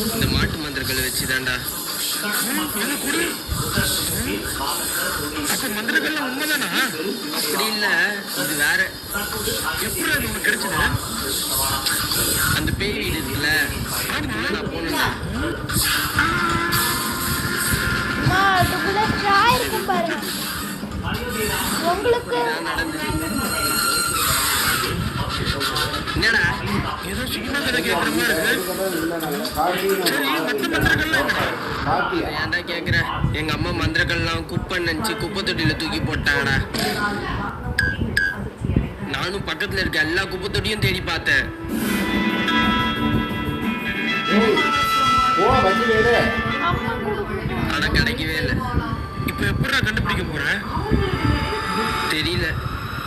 இந்த மாட்டு மந்திரங்களை வச்சுதான்டா. அப்ப மந்திரங்கள்லாம் உண்மைதானா? அப்படி இல்ல, இது வேற. எப்படி அது உனக்கு கிடைச்சது? அந்த பேய் வீடு இருக்குல்ல, நான் போனேன்டா. அதுக்குள்ள ஸ்ட்ரா இருக்கும் பாருங்க. உங்களுக்கு என்னடா ஏதோ சினிமா கதை கேட்குற மாதிரி இருக்கு. சரி, மற்ற மந்திரங்கள்லாம் என்னடா? ஏன்டா கேக்குற? எங்க அம்மா மந்திரங்கள்லாம் குப்பை நினைச்சு குப்பை தொட்டியில தூக்கி போட்டாங்கடா. நானும் பக்கத்துல இருக்க எல்லா குப்பை தொட்டியும் தேடி பார்த்தேன். ஆனா கிடைக்கவே இல்லை. இப்ப எப்படா கண்டுபிடிக்க போற? தெரியல.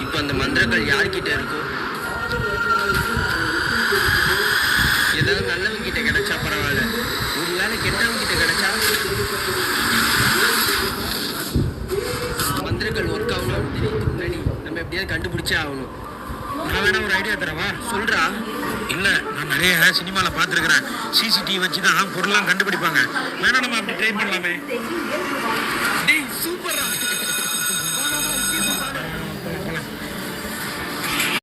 இப்ப அந்த மந்திரங்கள் யார்கிட்ட இருக்கும்? ஏதாவது நல்லவங்க கிட்ட கிடைச்சா பரவாயில்ல, ஒருவேளை கெட்டவங்க கிட்ட கிடைச்சா? மந்திரங்கள் ஒர்க் ஆகணும் தெரியறதுக்கு முன்னாடி நம்ம எப்படியாவது கண்டுபிடிச்சே ஆகணும். நான் வேணா ஒரு ஐடியா தரவா? சொல்றா. இல்ல, நான் நிறைய சினிமால பாத்துருக்கிறேன். சிசிடிவி வச்சுதான் பொருள்லாம் கண்டுபிடிப்பாங்க. வேணா நம்ம அப்படி ட்ரை பண்ணலாமே.